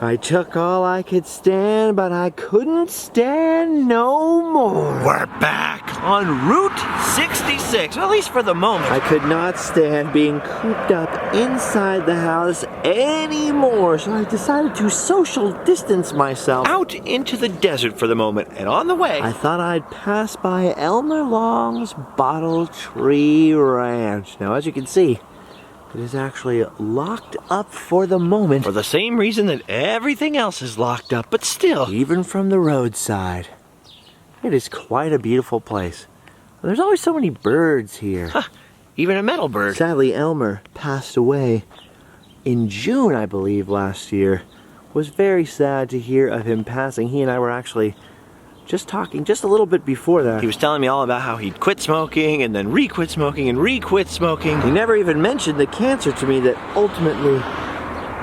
I took all I could stand, but I couldn't stand no more. We're back on Route 66, at least for the moment. I could not stand being cooped up inside the house anymore, so I decided to social distance myself. Out into the desert for the moment, and on the way, I thought I'd pass by Elmer Long's Bottle Tree Ranch. Now, as you can see, it is actually locked up for the moment. for the same reason that everything else is locked up, but still. Even from the roadside. It is quite a beautiful place. There's always so many birds here. Huh, even a metal bird. Sadly, Elmer passed away in June, I believe, last year. Was very sad to hear of him passing. He and I were actually just talking just a little bit before that. He was telling me all about how he'd quit smoking and then re-quit smoking and re-quit smoking. He never even mentioned the cancer to me that ultimately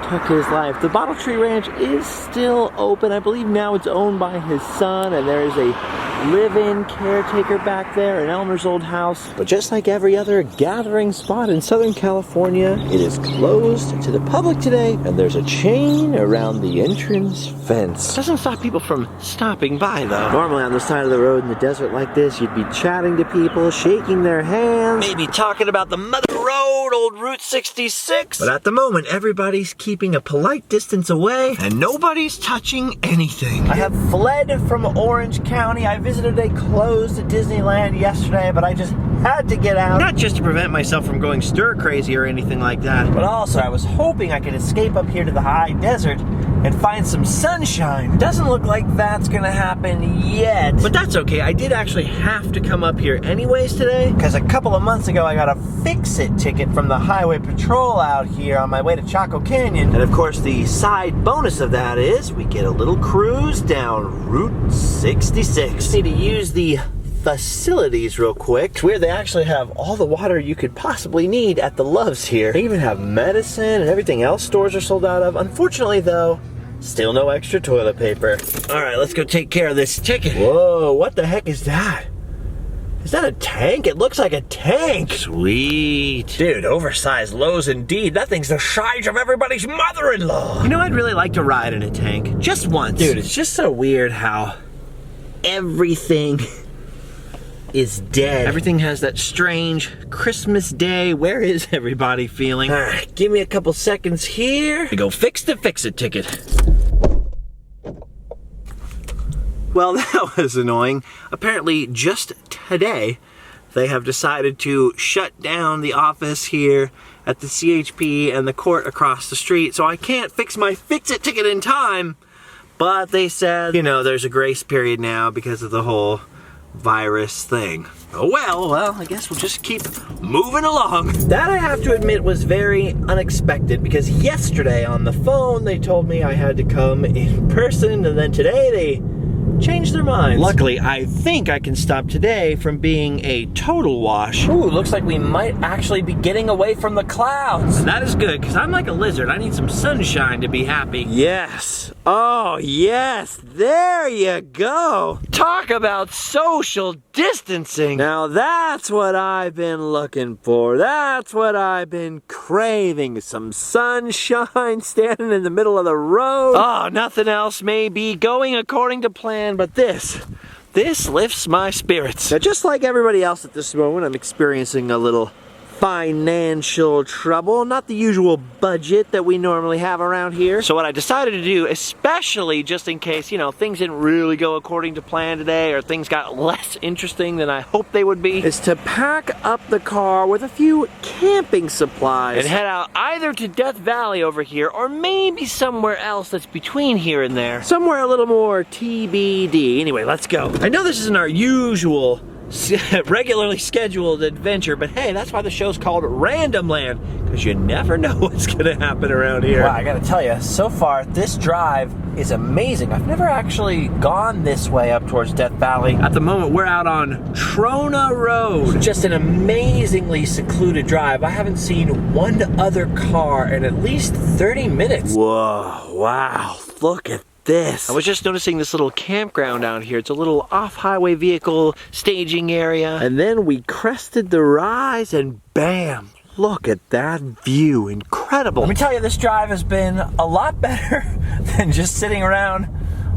took his life. The Bottle Tree Ranch is still open. I believe now it's owned by his son, and there is a live-in caretaker back there in Elmer's old house. But just like every other gathering spot in Southern California, it is closed to the public today, and there's a chain around the entrance fence. Doesn't stop people from stopping by, though. Normally on the side of the road in the desert like this, you'd be chatting to people, shaking their hands. Maybe talking about the mother road, old Route 66. But at the moment, everybody's keeping a polite distance away, and nobody's touching anything. I have fled from Orange County. I visited a closed Disneyland yesterday, but I just had to get out. Not just to prevent myself from going stir crazy or anything like that, But also, I was hoping I could escape up here to the high desert and find some sunshine. Doesn't look like that's gonna happen yet. But that's okay. I did actually have to come up here anyways today. Because a couple of months ago, I got a fix-it ticket from the highway patrol out here on my way to Chaco Canyon. And of course, the side bonus of that is we get a little cruise down Route 66. Just need to use the facilities real quick, where they actually have all the water you could possibly need at the Loves here. They even have medicine and everything else stores are sold out of. Unfortunately, though, still no extra toilet paper. All right, let's go take care of this ticket. Whoa, what the heck is that? Is that a tank? It looks like a tank. Sweet. Dude, oversized Lowe's indeed. That thing's the size of everybody's mother-in-law. You know, I'd really like to ride in a tank. Just once. Dude, it's just so weird how everything is dead. Everything has that strange Christmas Day, where is everybody feeling? All right, give me a couple seconds here. To go fix the fix-it ticket. Well, that was annoying. Apparently, just today, they have decided to shut down the office here at the CHP and the court across the street, so I can't fix my fix-it ticket in time. But they said, you know, there's a grace period now because of the whole virus thing. Oh well, I guess we'll just keep moving along. That, I have to admit, was very unexpected, because yesterday on the phone they told me I had to come in person, and then today they changed their minds. Luckily, I think I can stop today from being a total wash. Ooh, looks like we might actually be getting away from the clouds. That is good, because I'm like a lizard. I need some sunshine to be happy. Yes. Oh, yes. There you go. Talk about social distancing. Now that's what I've been looking for. That's what I've been craving. Some sunshine, standing in the middle of the road. Oh, nothing else may be going according to plan, but this lifts my spirits. Now, just like everybody else at this moment, I'm experiencing a little financial trouble, not the usual budget that we normally have around here. So what I decided to do, especially just in case, you know, things didn't really go according to plan today, or things got less interesting than I hoped they would be, is to pack up the car with a few camping supplies and head out either to Death Valley over here, or maybe somewhere else that's between here and there. Somewhere a little more TBD. Anyway, let's go. I know this isn't our usual regularly scheduled adventure, but hey, that's why the show's called Randomland, because you never know what's gonna happen around here. Wow, I gotta tell you, so far this drive is amazing. I've never actually gone this way up towards Death Valley. At the moment, we're out on Trona Road. Just an amazingly secluded drive. I haven't seen one other car in at least 30 minutes. Whoa, wow, look at this. I was just noticing this little campground out here. It's a little off-highway vehicle staging area. And then we crested the rise and bam, look at that view. Incredible. Let me tell you, this drive has been a lot better than just sitting around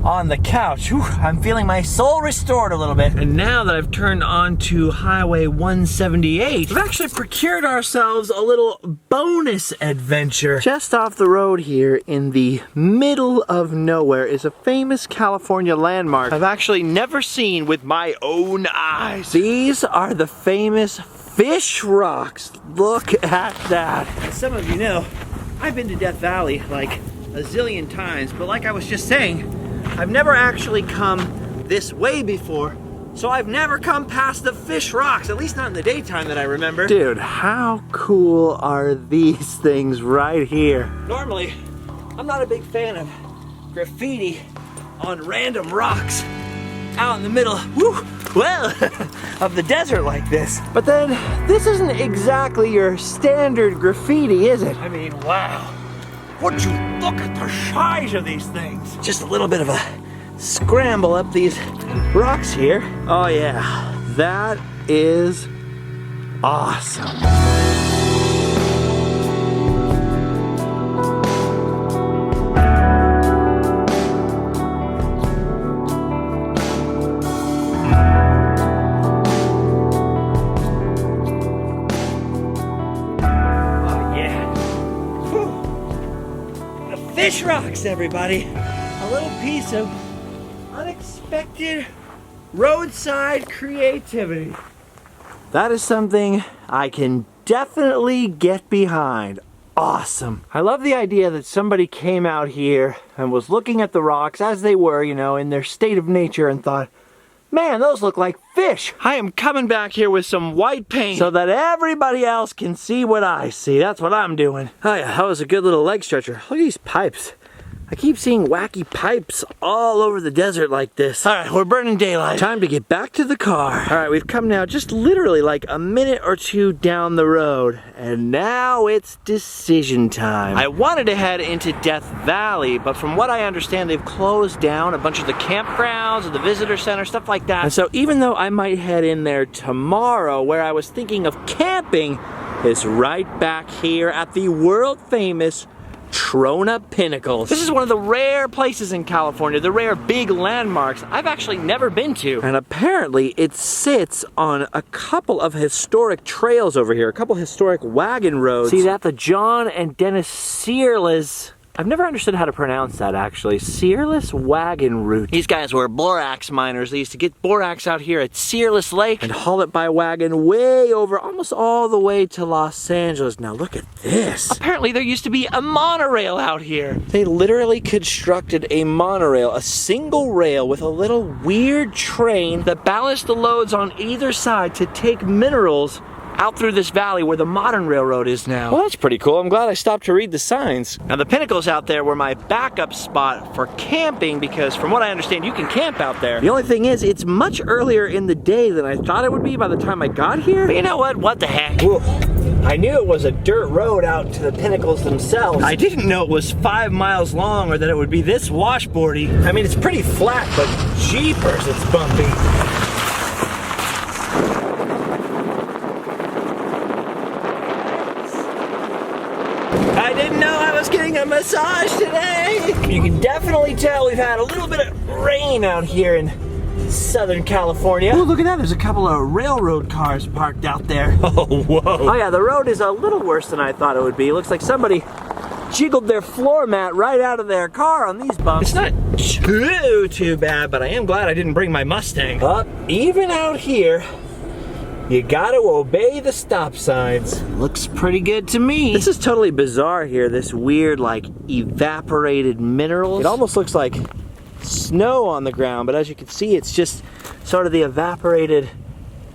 on the couch. Whew, I'm feeling my soul restored a little bit. And now that I've turned onto Highway 178, we've actually procured ourselves a little bonus adventure. Just off the road here in the middle of nowhere is a famous California landmark I've actually never seen with my own eyes. These are the famous Fish Rocks. Look at that. As some of you know, I've been to Death Valley like a zillion times, but like I was just saying, I've never actually come this way before, so I've never come past the Fish Rocks, at least not in the daytime that I remember. Dude, how cool are these things right here? Normally, I'm not a big fan of graffiti on random rocks out in the middle, of the desert like this. But then, this isn't exactly your standard graffiti, is it? I mean, wow. Would you look at the size of these things? Just a little bit of a scramble up these rocks here. Oh yeah, that is awesome. Fish Rocks, everybody. A little piece of unexpected roadside creativity. That is something I can definitely get behind. Awesome. I love the idea that somebody came out here and was looking at the rocks as they were, you know, in their state of nature and thought, man, those look like fish. I am coming back here with some white paint so that everybody else can see what I see. That's what I'm doing. Oh yeah, that was a good little leg stretcher. Look at these pipes. I keep seeing wacky pipes all over the desert like this. All right, we're burning daylight. Time to get back to the car. All right, we've come now just literally like a minute or two down the road, and now it's decision time. I wanted to head into Death Valley, but from what I understand, they've closed down a bunch of the campgrounds and the visitor center, stuff like that. And so even though I might head in there tomorrow, where I was thinking of camping is right back here at the world famous Trona Pinnacles. This is one of the rare places in California, the rare big landmarks I've actually never been to. And apparently it sits on a couple of historic trails over here, a couple historic wagon roads. See that? The John and Dennis Searles. I've never understood how to pronounce that actually. Searles Wagon Route. These guys were borax miners. They used to get borax out here at Searles Lake and haul it by wagon way over, almost all the way to Los Angeles. Now look at this. Apparently there used to be a monorail out here. They literally constructed a monorail, a single rail with a little weird train that balanced the loads on either side to take minerals out through this valley where the modern railroad is now. Well, that's pretty cool. I'm glad I stopped to read the signs. Now, the Pinnacles out there were my backup spot for camping because from what I understand, you can camp out there. The only thing is, it's much earlier in the day than I thought it would be by the time I got here. But you know what? What the heck? Whoa. I knew it was a dirt road out to the Pinnacles themselves. I didn't know it was 5 miles long or that it would be this washboardy. I mean, it's pretty flat, but jeepers, it's bumpy. I didn't know I was getting a massage today. You can definitely tell we've had a little bit of rain out here in Southern California. Oh, look at that. There's a couple of railroad cars parked out there. Oh, whoa. Oh yeah, the road is a little worse than I thought it would be. Looks like somebody jiggled their floor mat right out of their car on these bumps. It's not too bad, but I am glad I didn't bring my Mustang. But even out here, you gotta obey the stop signs. Looks pretty good to me. This is totally bizarre here, this weird like evaporated minerals. It almost looks like snow on the ground, but as you can see, it's just sort of the evaporated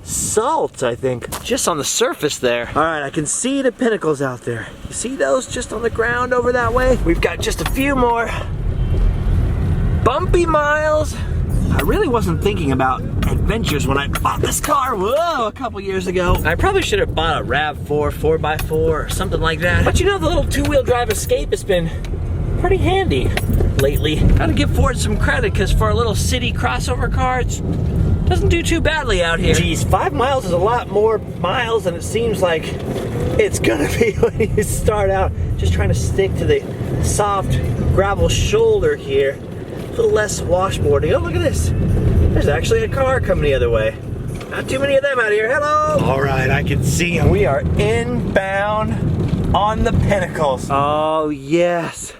salt, I think, just on the surface there. All right, I can see the Pinnacles out there. You see those just on the ground over that way? We've got just a few more bumpy miles. I really wasn't thinking about adventures when I bought this car, a couple years ago. I probably should have bought a RAV4 4x4 or something like that. But you know, the little two-wheel drive Escape has been pretty handy lately. Gotta give Ford some credit, because for a little city crossover car, it doesn't do too badly out here. Geez, 5 miles is a lot more miles than it seems like it's gonna be when you start out just trying to stick to the soft gravel shoulder here. A little less washboarding. Oh, look at this. There's actually a car coming the other way. Not too many of them out here. Hello! All right, I can see them. We are inbound on the Pinnacles. Oh, yes.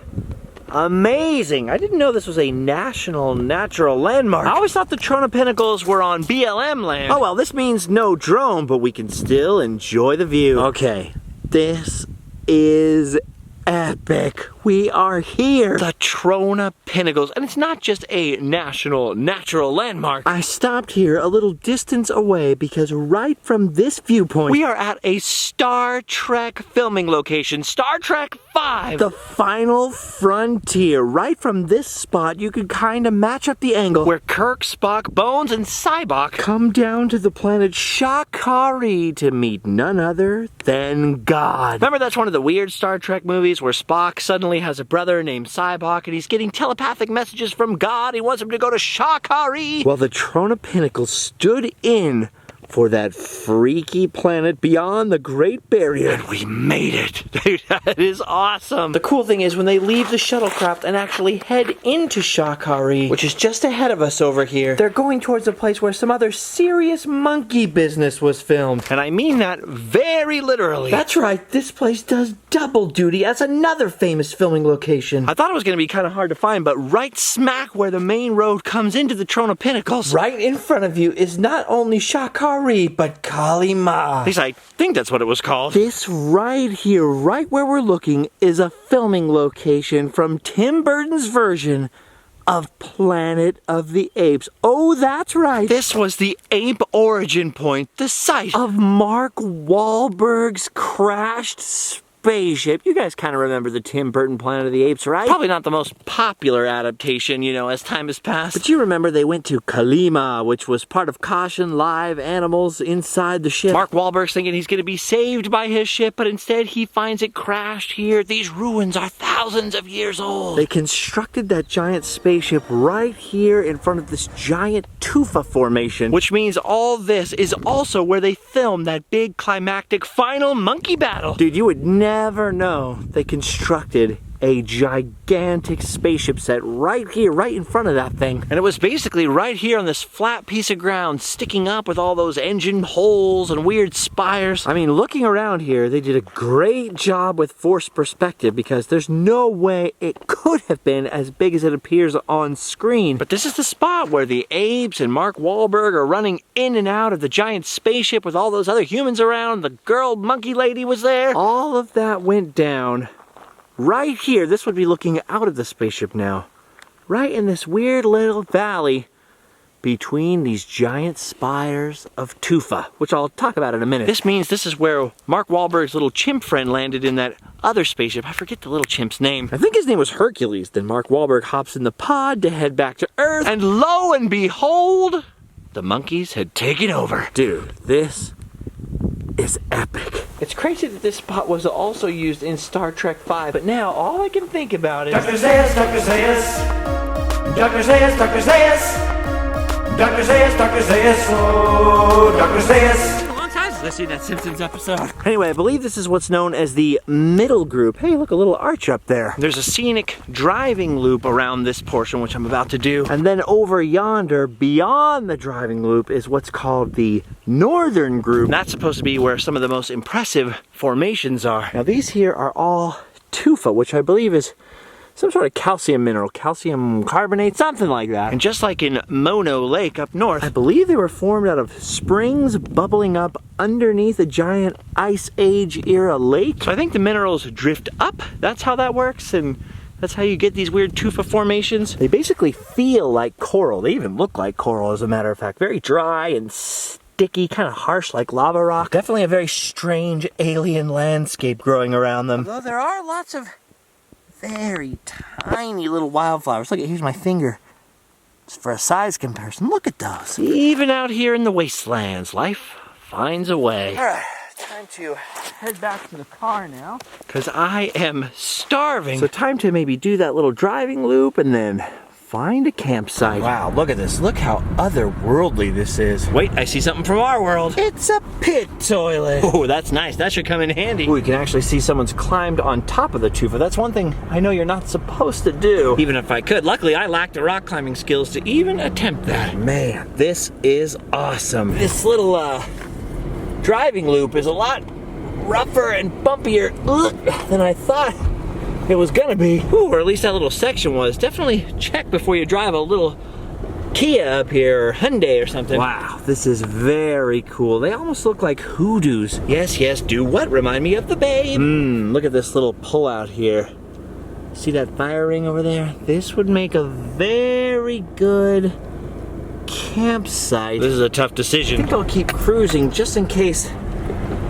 Amazing. I didn't know this was a national natural landmark. I always thought the Trona Pinnacles were on BLM land. Oh, well, this means no drone, but we can still enjoy the view. Okay, this is epic. We are here. The Trona Pinnacles. And it's not just a national natural landmark. I stopped here a little distance away because right from this viewpoint, we are at a Star Trek filming location. Star Trek 5. The final frontier. Right from this spot, you could kind of match up the angle where Kirk, Spock, Bones, and Cybok come down to the planet Shakari to meet none other than God. Remember, that's one of the weird Star Trek movies where Spock suddenly has a brother named Cybok and he's getting telepathic messages from God. He wants him to go to Shakari. Well, the Trona Pinnacles stood in for that freaky planet beyond the Great Barrier. And we made it. Dude, that is awesome. The cool thing is when they leave the shuttlecraft and actually head into Shakari, which is just ahead of us over here, they're going towards a place where some other serious monkey business was filmed. And I mean that very literally. That's right, this place does double duty as another famous filming location. I thought it was going to be kind of hard to find, but right smack where the main road comes into the Trona Pinnacles, right in front of you is not only Shakari, but Kalima. At least I think that's what it was called. This right here, right where we're looking, is a filming location from Tim Burton's version of Planet of the Apes. Oh, that's right. This was the ape origin point, the site of Mark Wahlberg's crashed spaceship. You guys kind of remember the Tim Burton Planet of the Apes, right? Probably not the most popular adaptation, you know, as time has passed. But you remember they went to Kalima, which was part of Caution Live Animals inside the ship. Mark Wahlberg's thinking he's going to be saved by his ship, but instead he finds it crashed here. These ruins are thousands of years old. They constructed that giant spaceship right here in front of this giant tufa formation, which means all this is also where they filmed that big climactic final monkey battle. Dude, you would never know they constructed a gigantic spaceship set right here, right in front of that thing. And it was basically right here on this flat piece of ground, sticking up with all those engine holes and weird spires. I mean, looking around here, they did a great job with forced perspective because there's no way it could have been as big as it appears on screen. But this is the spot where the Apes and Mark Wahlberg are running in and out of the giant spaceship with all those other humans around. The girl monkey lady was there. All of that went down right here. This would be looking out of the spaceship now. Right in this weird little valley between these giant spires of tufa, which I'll talk about in a minute. This means this is where Mark Wahlberg's little chimp friend landed in that other spaceship. I forget the little chimp's name. I think his name was Hercules. Then Mark Wahlberg hops in the pod to head back to Earth. And lo and behold, the monkeys had taken over. Dude, this is epic. It's crazy that this spot was also used in Star Trek 5, but now all I can think about is Dr. Zayas, Dr. Zayas, Dr. Zayas, Dr. Zayas, Dr. Zayas, Dr. Zayas, oh, Dr. Zayas. A long time since I've seen that Simpsons episode. Anyway, I believe this is what's known as the middle group. Hey, look, a little arch up there. There's a scenic driving loop around this portion, which I'm about to do. And then over yonder, beyond the driving loop, is what's called the northern group. That's supposed to be where some of the most impressive formations are. Now, these here are all tufa, which I believe is some sort of calcium mineral, calcium carbonate, something like that. And just like in Mono Lake up north, I believe they were formed out of springs bubbling up underneath a giant Ice Age era lake. So I think the minerals drift up. That's how that works, and that's how you get these weird tufa formations. They basically feel like coral. They even look like coral, as a matter of fact. Very dry and sticky, kind of harsh like lava rock. Definitely a very strange alien landscape growing around them. Although there are lots of very tiny little wildflowers. Look, here's my finger. Just for a size comparison, look at those. Even out here in the wastelands, life finds a way. All right, time to head back to the car now, because I am starving. So time to maybe do that little driving loop and then find a campsite. Wow, look at this. Look how otherworldly this is. Wait, I see something from our world. It's a pit toilet. Oh, that's nice. That should come in handy. Ooh, you can actually see someone's climbed on top of the tufa. That's one thing I know you're not supposed to do. Even if I could. Luckily, I lack the rock climbing skills to even attempt that. Man, this is awesome. This little driving loop is a lot rougher and bumpier than I thought it was gonna be. Ooh, or at least that little section was. Definitely check before you drive a little Kia up here, or Hyundai or something. Wow, this is very cool. They almost look like hoodoos. Yes, yes, do what? Remind me of the Babe. Look at this little pull out here. See that fire ring over there? This would make a very good campsite. This is a tough I decision. think I'll keep cruising just in case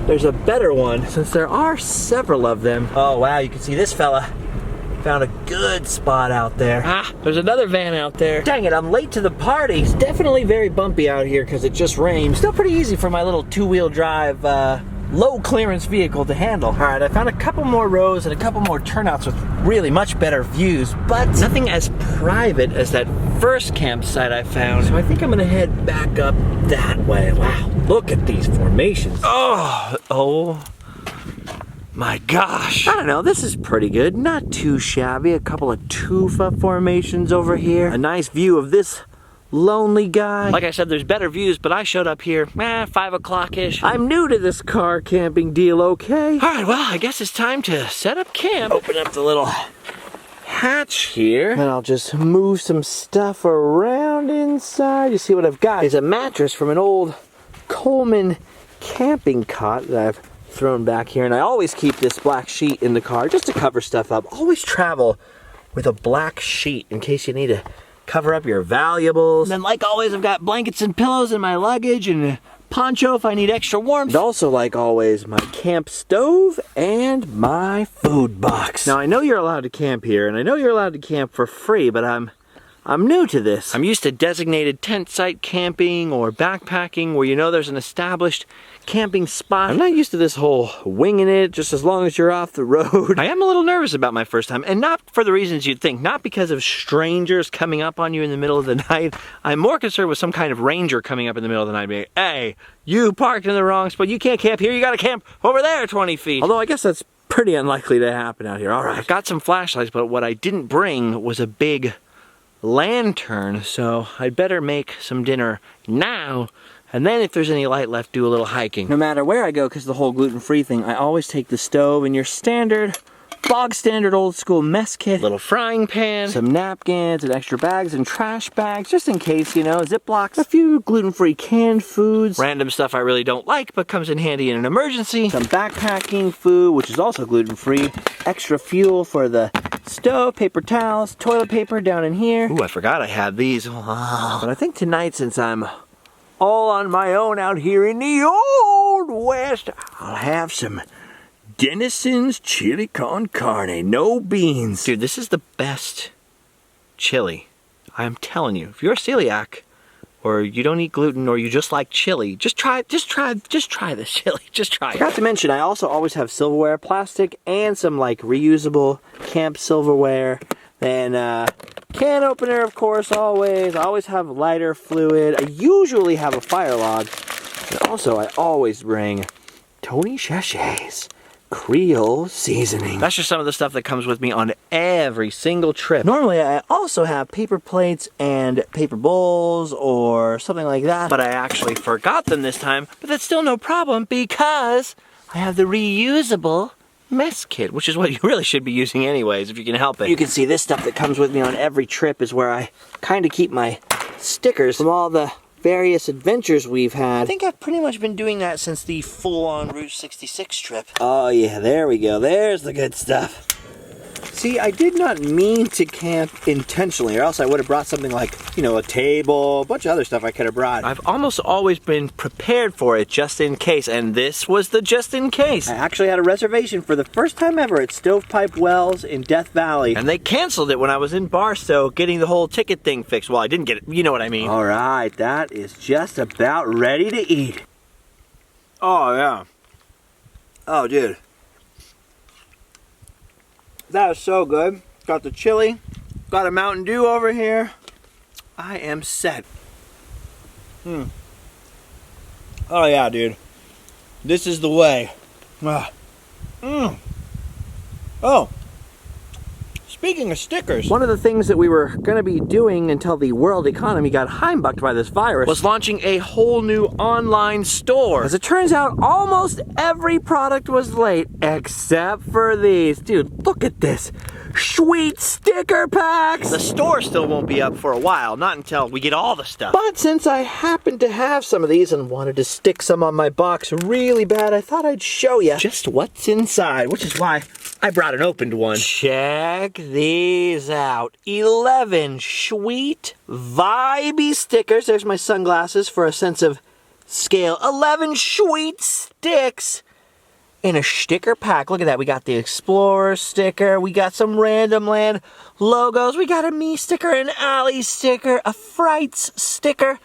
there's a better one, since there are several of them. Oh wow, you can see this fella found a good spot out there. Ah, there's another van out there. Dang it, I'm late to the party. It's definitely very bumpy out here because it just rained. Still pretty easy for my little two-wheel drive, low clearance vehicle to handle. All right, I found a couple more rows and a couple more turnouts with really much better views, but Nothing as private as that first campsite I found. so I think I'm gonna head back up that way. Wow, look at these formations. Oh my gosh. I don't know, this is pretty good. Not too shabby. A couple of tufa formations over here. A nice view of this lonely guy. Like I said, there's better views, but I showed up here, 5 o'clock-ish. I'm new to this car camping deal, okay? All right, well, I guess it's time to set up camp. Open up the little hatch here. And I'll just move some stuff around inside. You see what I've got is a mattress from an old Coleman camping cot that I've thrown back here. And I always keep this black sheet in the car just to cover stuff up. Always travel with a black sheet in case you need to cover up your valuables. And then, like always, I've got blankets and pillows in my luggage and a poncho if I need extra warmth. And also, like always, my camp stove and my food box. Now, I know you're allowed to camp here, and I know you're allowed to camp for free, but I'm new to this. I'm used to designated tent site camping or backpacking where you know there's an established camping spot. I'm not used to this whole winging it just as long as you're off the road. I am a little nervous about my first time, and not for the reasons you'd think. Not because of strangers coming up on you in the middle of the night. I'm more concerned with some kind of ranger coming up in the middle of the night and being, hey, you parked in the wrong spot. You can't camp here. You gotta camp over there 20 feet. Although I guess that's pretty unlikely to happen out here. All right. I've got some flashlights, but what I didn't bring was a big lantern, so I'd better make some dinner now, and then if there's any light left, do a little hiking. No matter where I go, because the whole gluten-free thing, I always take the stove and your standard, bog standard old school mess kit. Little frying pan. Some napkins and extra bags and trash bags, just in case, you know, Ziplocs. A few gluten-free canned foods. Random stuff I really don't like, but comes in handy in an emergency. Some backpacking food, which is also gluten-free. Extra fuel for the stove, paper towels, toilet paper down in here. Ooh, I forgot I had these. But I think tonight, since I'm all on my own out here in the Old West, I'll have some Denison's chili con carne, no beans. Dude, this is the best chili. I'm telling you, if you're a celiac, or you don't eat gluten, or you just like chili, just try this chili. Just try it. Forgot to mention, I also always have silverware, plastic, and some like reusable camp silverware. Then can opener, of course, always. I always have lighter fluid. I usually have a fire log. And also, I always bring Tony Chachet's Creole seasoning. That's just some of the stuff that comes with me on every single trip. Normally, I also have paper plates and paper bowls or something like that. But I actually forgot them this time, but that's still no problem because I have the reusable mess kit, which is what you really should be using anyways, if you can help it. You can see this stuff that comes with me on every trip is where I kind of keep my stickers from all the various adventures we've had. I think I've pretty much been doing that since the full-on Route 66 trip. Oh yeah, there we go. There's the good stuff. See, I did not mean to camp intentionally, or else I would have brought something like, you know, a table, a bunch of other stuff I could have brought. I've almost always been prepared for it just in case, and this was the just in case. I actually had a reservation for the first time ever at Stovepipe Wells in Death Valley. And they canceled it when I was in Barstow getting the whole ticket thing fixed. Well, I didn't get it, you know what I mean. All right, that is just about ready to eat. Oh, yeah. Oh, dude. That was so good. Got the chili, Got a Mountain Dew over here. I am set. Oh yeah, dude. This is the way. Oh. Speaking of stickers, one of the things that we were going to be doing until the world economy got humbucked by this virus was launching a whole new online store. As it turns out, almost every product was late except for these. Dude, look at this. Sweet sticker packs! The store still won't be up for a while, not until we get all the stuff. But since I happen to have some of these and wanted to stick some on my box really bad, I thought I'd show you just what's inside, which is why I brought an opened one. Check these out. 11 sweet, vibey stickers. There's my sunglasses for a sense of scale. 11 sweet sticks in a sticker pack. Look at that. We got the Explorer sticker. We got some Randomland logos. We got a me sticker, an Alley sticker, a Frights sticker.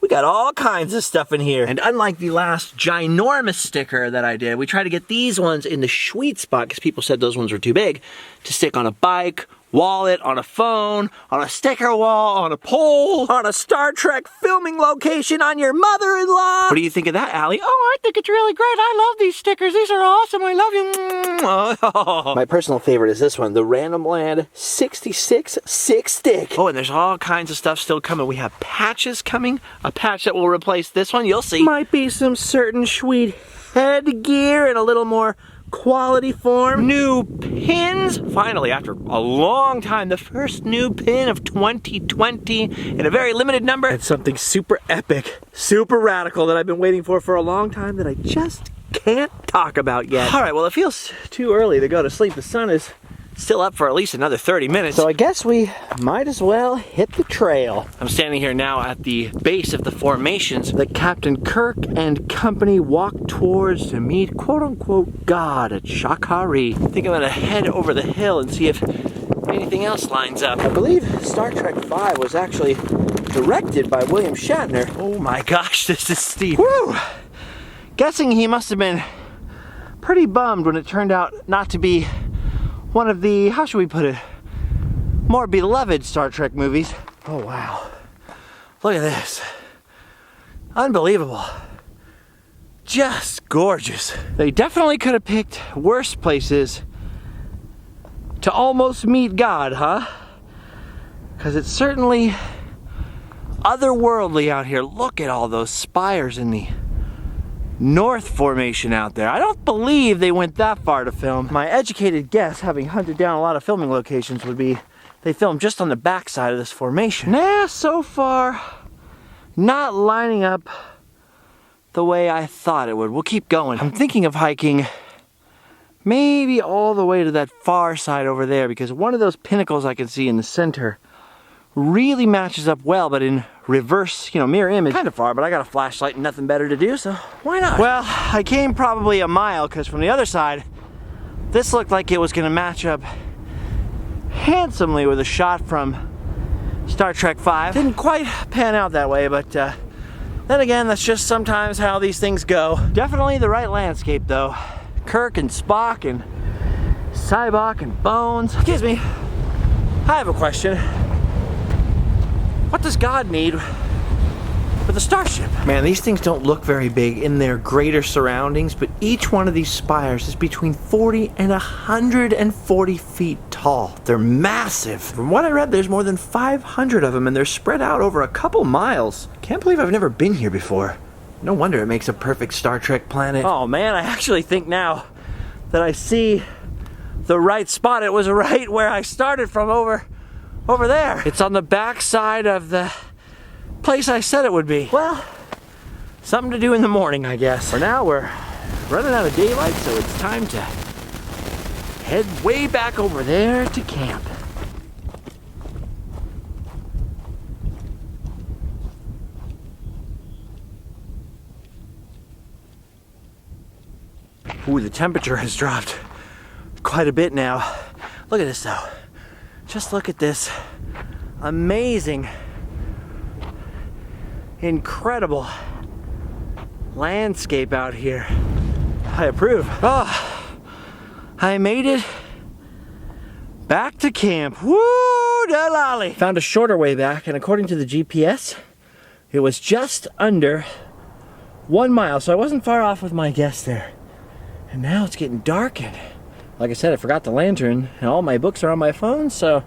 We got all kinds of stuff in here. And unlike the last ginormous sticker that I did, we tried to get these ones in the sweet spot because people said those ones were too big to stick on a bike, wallet, on a phone, on a sticker wall, on a pole, on a Star Trek filming location, on your mother-in-law. What do you think of that, Allie? Oh, I think it's really great. I love these stickers. These are awesome. I love you. My personal favorite is this one, the Randomland 66 6 stick. Oh, and there's all kinds of stuff still coming. We have patches coming. A patch that will replace this one. You'll see. Might be some certain sweet headgear and a little more quality form. New pins. Finally, after a long time, the first new pin of 2020 in a very limited number. And something super epic, super radical that I've been waiting for a long time that I just can't talk about yet. All right, well, it feels too early to go to sleep. The sun is still up for at least another 30 minutes. So I guess we might as well hit the trail. I'm standing here now at the base of the formations that Captain Kirk and company walked towards to meet quote-unquote God at Shakari. I think I'm gonna head over the hill and see if anything else lines up. I believe Star Trek Hwy was actually directed by William Shatner. Oh my gosh, this is steep. Woo! Guessing he must have been pretty bummed when it turned out not to be one of the, how should we put it, more beloved Star Trek movies. Oh wow, look at this. Unbelievable. Just gorgeous. They definitely could have picked worse places to almost meet God, huh? Because it's certainly otherworldly out here. Look at all those spires in the North Formation out there. I don't believe they went that far to film. My educated guess, having hunted down a lot of filming locations, would be they filmed just on the backside of this formation. Nah, so far, not lining up the way I thought it would. We'll keep going. I'm thinking of hiking maybe all the way to that far side over there because one of those pinnacles I can see in the center really matches up well, but in reverse, mirror image. Kind of far, but I got a flashlight and nothing better to do, so why not? Well, I came probably a mile because from the other side, this looked like it was going to match up handsomely with a shot from Star Trek Hwy. Didn't quite pan out that way, but then again, that's just sometimes how these things go. Definitely the right landscape, though. Kirk and Spock and Cybok and Bones. Excuse me, I have a question. What does God need with a starship? Man, these things don't look very big in their greater surroundings, but each one of these spires is between 40 and 140 feet tall. They're massive. From what I read, there's more than 500 of them, and they're spread out over a couple miles. Can't believe I've never been here before. No wonder it makes a perfect Star Trek planet. Oh man, I actually think now that I see the right spot, it was right where I started from over there. It's on the back side of the place I said it would be. Well, something to do in the morning, I guess. For now, we're running out of daylight, so it's time to head way back over there to camp. Ooh, the temperature has dropped quite a bit now. Look at this though. Just look at this amazing, incredible landscape out here. I approve. Oh, I made it back to camp. Woo! lolly. Found a shorter way back, and according to the GPS, it was just under 1 mile, so I wasn't far off with my guess there. And now it's getting dark, and like I said, I forgot the lantern, and all my books are on my phone, so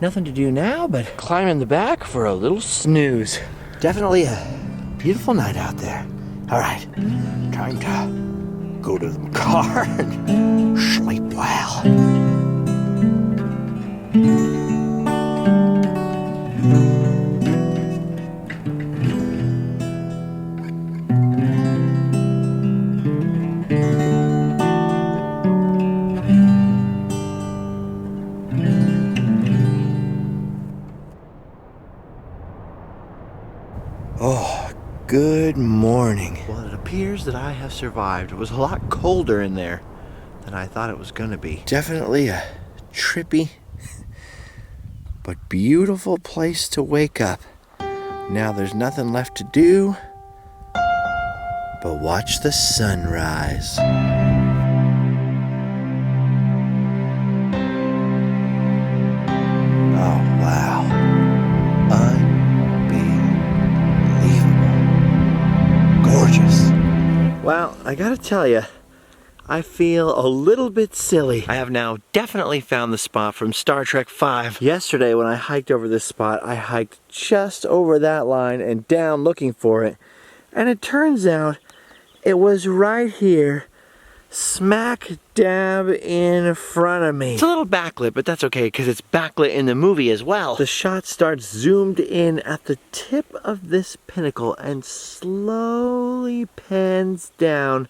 nothing to do now but climb in the back for a little snooze. Definitely a beautiful night out there. All right, time to go to the car and sleep well. Oh, good morning. Well, it appears that I have survived. It was a lot colder in there than I thought it was going to be. Definitely a trippy but beautiful place to wake up. Now there's nothing left to do but watch the sunrise. Oh, wow. Gorgeous. Well, I gotta tell you, I feel a little bit silly. I have now definitely found the spot from Star Trek V. Yesterday when I hiked over this spot, I hiked just over that line and down looking for it. And it turns out it was right here, smack dab in front of me. It's a little backlit, but that's okay because it's backlit in the movie as well. The shot starts zoomed in at the tip of this pinnacle and slowly pans down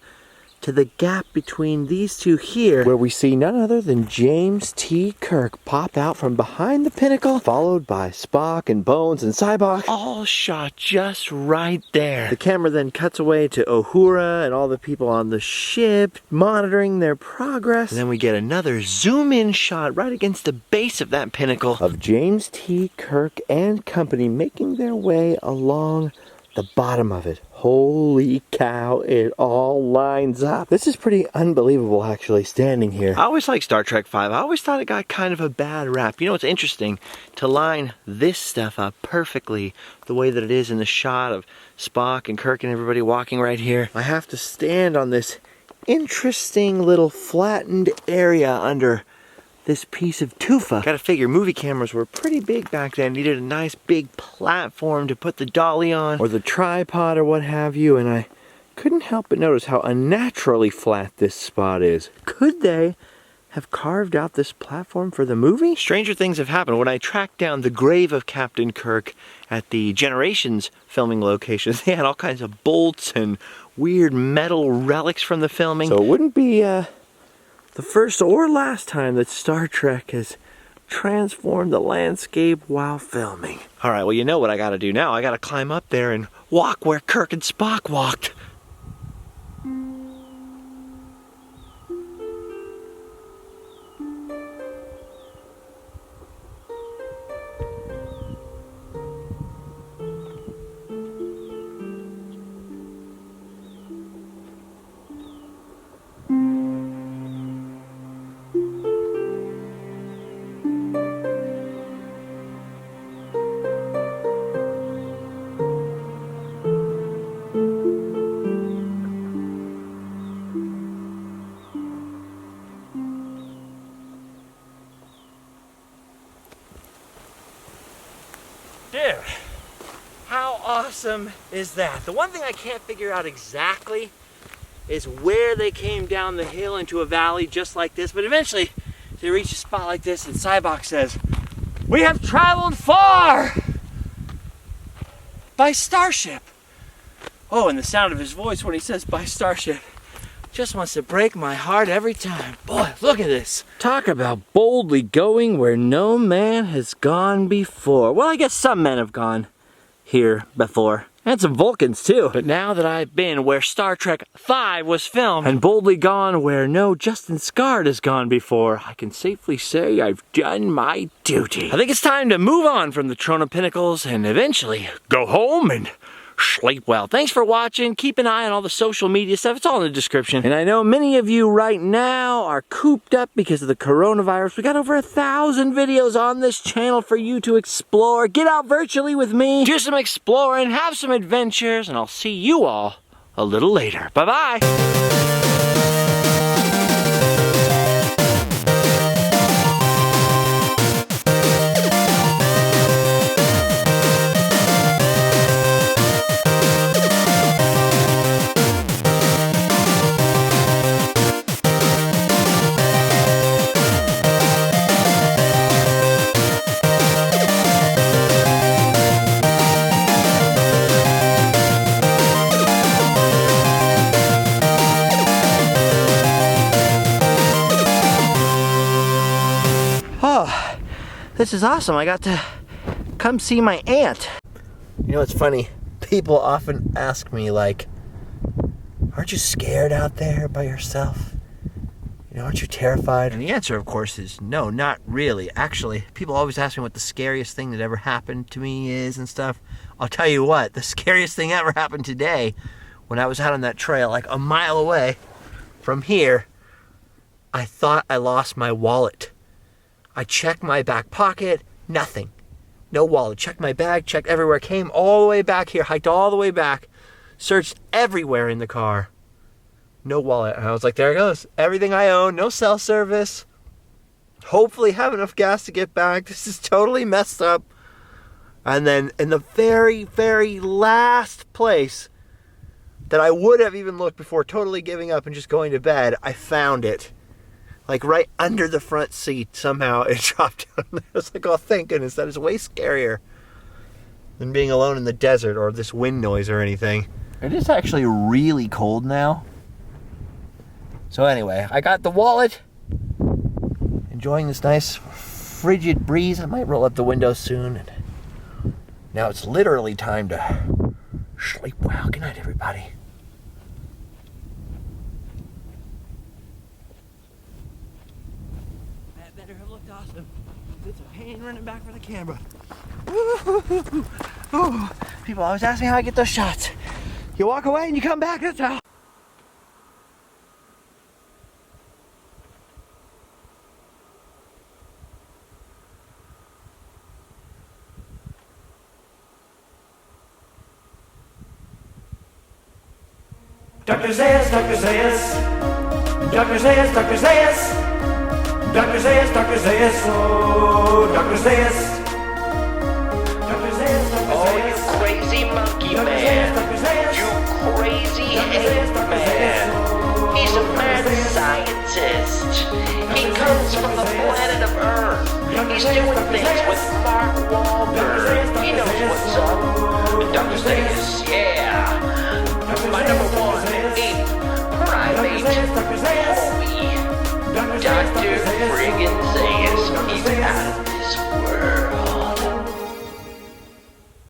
to the gap between these two here, where we see none other than James T. Kirk pop out from behind the pinnacle, followed by Spock and Bones and Cybok, all shot just right there. The camera then cuts away to Uhura and all the people on the ship monitoring their progress. And then we get another zoom-in shot right against the base of that pinnacle of James T. Kirk and company making their way along the bottom of it. Holy cow, it all lines up. This is pretty unbelievable, actually, standing here. I always liked Star Trek V. I always thought it got kind of a bad rap. You know, it's interesting to line this stuff up perfectly the way that it is in the shot of Spock and Kirk and everybody walking right here. I have to stand on this interesting little flattened area under this piece of tufa. Gotta figure movie cameras were pretty big back then. Needed a nice big platform to put the dolly on, or the tripod or what have you, and I couldn't help but notice how unnaturally flat this spot is. Could they have carved out this platform for the movie? Stranger things have happened. When I tracked down the grave of Captain Kirk at the Generations filming locations, they had all kinds of bolts and weird metal relics from the filming. So it wouldn't be the first or last time that Star Trek has transformed the landscape while filming. All right, well, you know what I gotta do now. I gotta climb up there and walk where Kirk and Spock walked. Dude, how awesome is that? The one thing I can't figure out exactly is where they came down the hill into a valley just like this, but eventually they reach a spot like this and Cybok says, "We have traveled far by starship." Oh, and the sound of his voice when he says by starship just wants to break my heart every time. Boy, look at this. Talk about boldly going where no man has gone before. Well, I guess some men have gone here before. And some Vulcans too. But now that I've been where Star Trek V was filmed and boldly gone where no Justin Scarred has gone before, I can safely say I've done my duty. I think it's time to move on from the Trona Pinnacles and eventually go home and sleep well. Thanks for watching. Keep an eye on all the social media stuff. It's all in the description. And I know many of you right now are cooped up because of the coronavirus. We got over 1,000 videos on this channel for you to explore. Get out virtually with me, do some exploring, have some adventures, and I'll see you all a little later. Bye-bye. Oh, this is awesome. I got to come see my aunt. You know, it's funny. People often ask me, like, aren't you scared out there by yourself? You know, aren't you terrified? And the answer, of course, is no, not really. Actually, people always ask me what the scariest thing that ever happened to me is and stuff. I'll tell you what, the scariest thing ever happened today when I was out on that trail, like a mile away from here. I thought I lost my wallet. I checked my back pocket, nothing. No wallet. Checked my bag, checked everywhere. Came all the way back here, hiked all the way back, searched everywhere in the car. No wallet. And I was like, there it goes. Everything I own, no cell service. Hopefully have enough gas to get back. This is totally messed up. And then in the very, very last place that I would have even looked before totally giving up and just going to bed, I found it. Like right under the front seat, somehow it dropped down there. I was like, oh, thank goodness, that is way scarier than being alone in the desert or this wind noise or anything. It is actually really cold now. So anyway, I got the wallet. Enjoying this nice frigid breeze. I might roll up the window soon. And now it's literally time to sleep well. Good night, everybody. Awesome. It's a pain running back for the camera. Ooh. People always ask me how I get those shots. You walk away and you come back, that's how. Dr. Zayas, Dr. Zayas, Dr. Zayas, Dr. Zayas. Dr. Zayas, Dr. Zayas, oh, Dr. Zayas. Dr. Zayas, Dr. Zayas. Oh, you crazy monkey man. You crazy ape man. He's a mad scientist. He comes from the planet of Earth. He's doing things with Mark Wahlberg.